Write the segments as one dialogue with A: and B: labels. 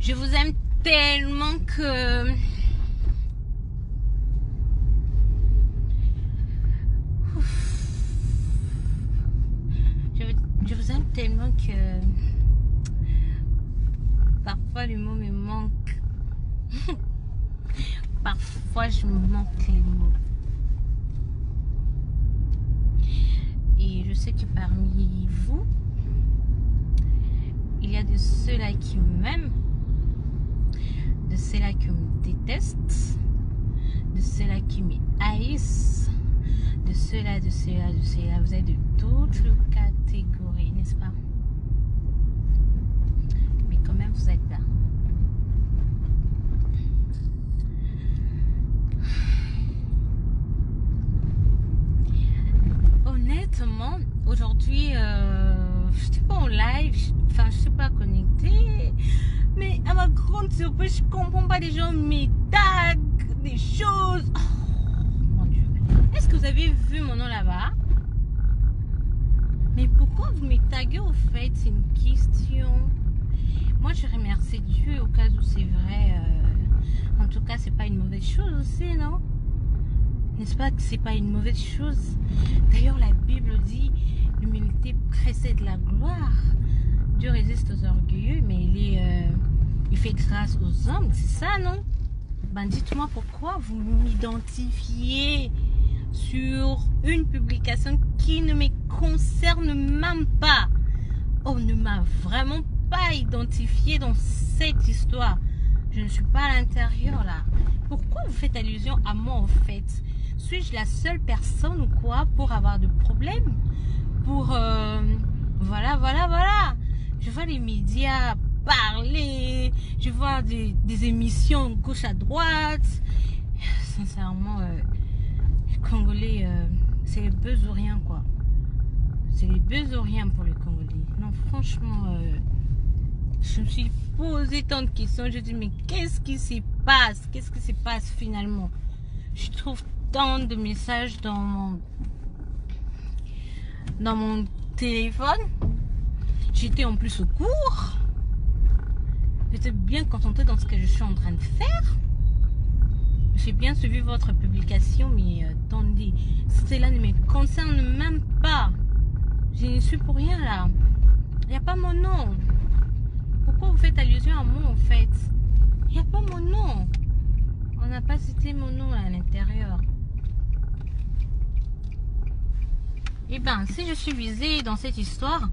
A: Je vous aime tellement que... Je vous aime tellement que... Parfois le mot me manque. Parfois je me manque les mots. Et je sais que parmi vous, il y a de ceux-là qui m'aiment, de ceux-là qui me détestent, de ceux-là qui me haïssent, de ceux-là, de ceux-là, de ceux-là. Vous êtes de toutes les catégories, n'est-ce pas? Mais quand même, vous êtes là. Honnêtement, aujourd'hui, je n'étais pas en live, enfin, je ne suis pas connectée. Mais à ma grande surprise, je ne comprends pas, des gens me taguent des choses. Oh, mon Dieu. Est-ce que vous avez vu mon nom là-bas? Mais pourquoi vous me taguez au fait? C'est une question. Moi, je remercie Dieu au cas où c'est vrai. En tout cas, c'est pas une mauvaise chose aussi, non? N'est-ce pas que c'est pas une mauvaise chose? D'ailleurs, la Bible dit l'humilité précède la gloire. Dieu résiste aux orgueilleux, mais il fait grâce aux hommes. C'est ça, non? Ben, dites-moi pourquoi vous m'identifiez sur une publication qui ne me concerne même pas. On ne m'a vraiment pas identifié dans cette histoire. Je ne suis pas à l'intérieur là. Pourquoi vous faites allusion à moi en fait? Suis-je la seule personne ou quoi pour avoir de problèmes? Pour... Voilà. Je vois les médias parler. Je vois des émissions gauche à droite. Sincèrement, les Congolais, c'est les buzz ou rien quoi. C'est les buzz ou rien pour les Congolais. Non, franchement, je me suis posé tant de questions. Je me dis, mais qu'est-ce qui se passe? Qu'est-ce qui se passe finalement? Je trouve tant de messages dans mon téléphone. J'étais en plus au cours. J'étais bien concentrée dans ce que je suis en train de faire. J'ai bien suivi votre publication, mais attendez, cela ne me concerne même pas. Je ne suis pour rien là. Il n'y a pas mon nom. Pourquoi vous faites allusion à moi en fait? Il n'y a pas mon nom. On n'a pas cité mon nom à l'intérieur. Eh bien, si je suis visée dans cette histoire,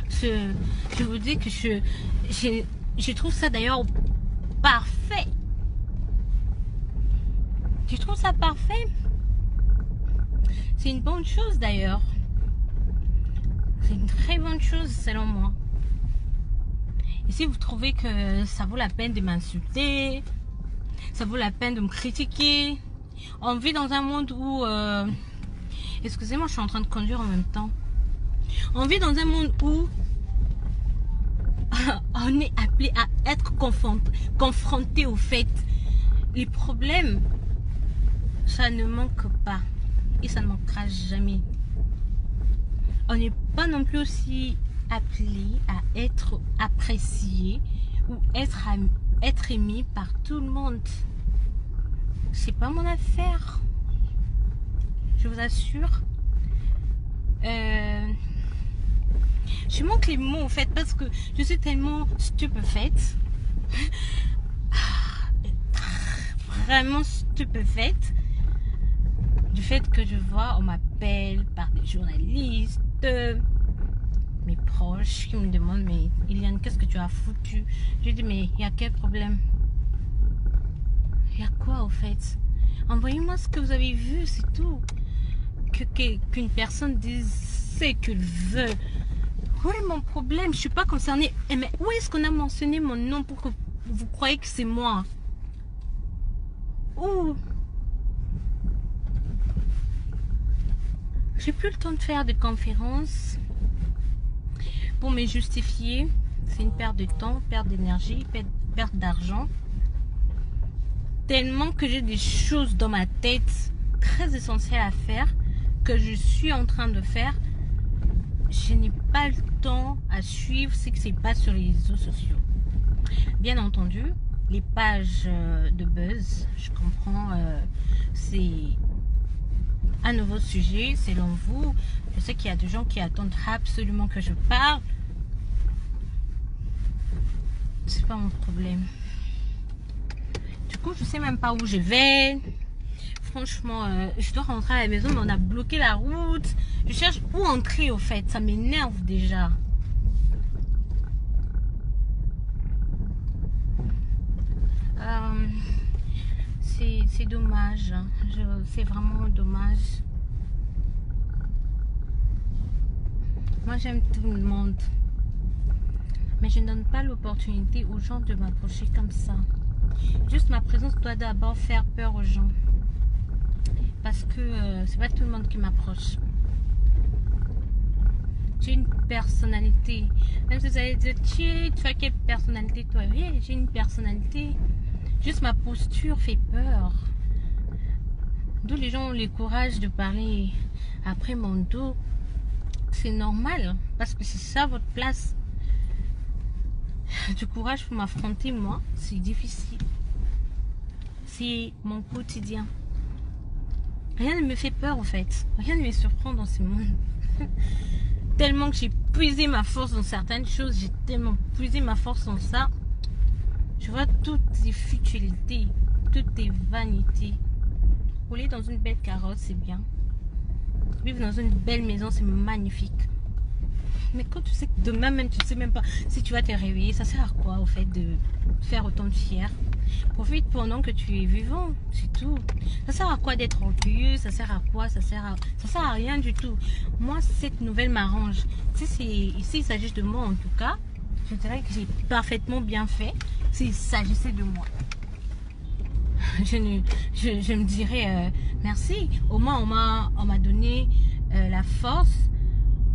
A: je vous dis que je trouve ça d'ailleurs parfait. Tu trouves ça parfait? C'est une bonne chose d'ailleurs. C'est une très bonne chose selon moi. Et si vous trouvez que ça vaut la peine de m'insulter, ça vaut la peine de me critiquer, on vit dans un monde où... excusez-moi, je suis en train de conduire en même temps. On vit dans un monde où on est appelé à être confronté au fait. Les problèmes, ça ne manque pas. Et ça ne manquera jamais. On n'est pas non plus aussi appelé à être apprécié ou être aimé par tout le monde. C'est pas mon affaire. Je vous assure. Je manque les mots en fait parce que je suis tellement stupéfaite. Vraiment stupéfaite du fait que je vois, on m'appelle par des journalistes, mes proches qui me demandent, mais Eliane, qu'est-ce que tu as foutu? Je dis, mais il y a quel problème? Il y a quoi au fait? Envoyez-moi ce que vous avez vu, c'est tout. Qu'une personne dise ce qu'elle veut. Oui, mon problème, je suis pas concernée. Mais où est-ce qu'on a mentionné mon nom pour que vous croyez que c'est moi? Où? J'ai plus le temps de faire des conférences pour me justifier. C'est une perte de temps, perte d'énergie, perte d'argent. Tellement que j'ai des choses dans ma tête très essentielles à faire que je suis en train de faire. Je n'ai pas le temps à suivre ce qui se passe sur les réseaux sociaux. Bien entendu, les pages de buzz, je comprends, c'est un nouveau sujet selon vous. Je sais qu'il y a des gens qui attendent absolument que je parle. C'est pas mon problème. Du coup, je sais même pas où je vais. Franchement, je dois rentrer à la maison, mais on a bloqué la route. Je cherche où entrer au fait. Ça m'énerve déjà. C'est dommage. C'est vraiment dommage. Moi, j'aime tout le monde. Mais je ne donne pas l'opportunité aux gens de m'approcher comme ça. Juste ma présence doit d'abord faire peur aux gens. Parce que c'est pas tout le monde qui m'approche. J'ai une personnalité. Même si vous allez dire, tu as quelle personnalité toi? Oui, j'ai une personnalité. Juste ma posture fait peur. D'où les gens ont le courage de parler après mon dos. C'est normal. Parce que c'est ça votre place. Du courage pour m'affronter, moi, c'est difficile. C'est mon quotidien. Rien ne me fait peur en fait. Rien ne me surprend dans ce monde. Tellement que j'ai puisé ma force dans certaines choses. J'ai tellement puisé ma force dans ça. Je vois toutes les futilités. Toutes les vanités. Rouler dans une belle carotte, c'est bien. Vivre dans une belle maison, c'est magnifique. Mais quand tu sais que demain même, tu ne sais même pas si tu vas te réveiller, ça sert à quoi au fait de faire autant de fier? Profite pendant que tu es vivant, c'est tout. Ça sert à quoi d'être orgueilleux? Ça sert à quoi? Ça sert à rien du tout. Moi, cette nouvelle m'arrange. Si il s'agit de moi en tout cas, je dirais que j'ai parfaitement bien fait s'il s'agissait de moi. Je me dirais merci. Au moins, on m'a donné la force.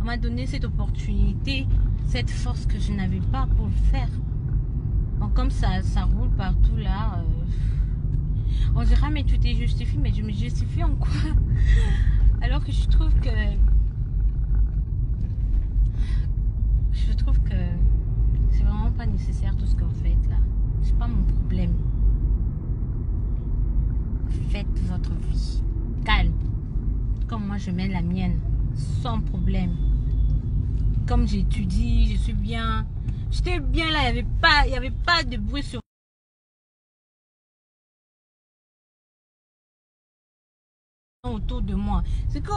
A: On m'a donné cette opportunité, cette force que je n'avais pas pour le faire. Bon, comme ça roule partout là. On dira, mais tu t'es justifié. Mais je me justifie en quoi? Alors que je trouve que c'est vraiment pas nécessaire tout ce que vous faites là. C'est pas mon problème. Faites votre vie calme, comme moi je mène la mienne, sans problème. Comme j'étudie, je suis bien. J'étais bien là, il n'y avait pas de bruit sur autour de moi. C'est que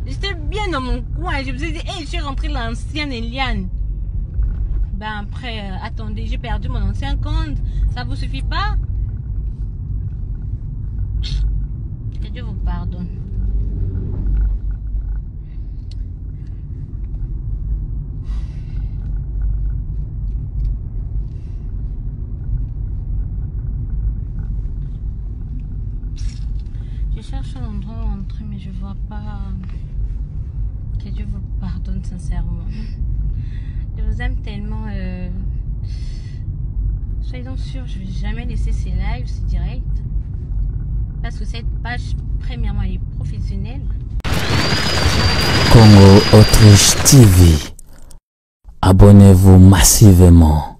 A: j'étais bien dans mon coin. Je me suis dit, hey, je suis rentrée l'ancienne Eliane. Ben après, attendez, j'ai perdu mon ancien compte. Ça vous suffit pas? Que Dieu vous pardonne. Je cherche un endroit où entrer, mais je vois pas. Que Dieu vous pardonne sincèrement. Je vous aime tellement. Soyez-en sûrs, je vais jamais laisser ces lives, ces directs. Parce que cette page, premièrement, elle est professionnelle.
B: Congo Autriche TV. Abonnez-vous massivement.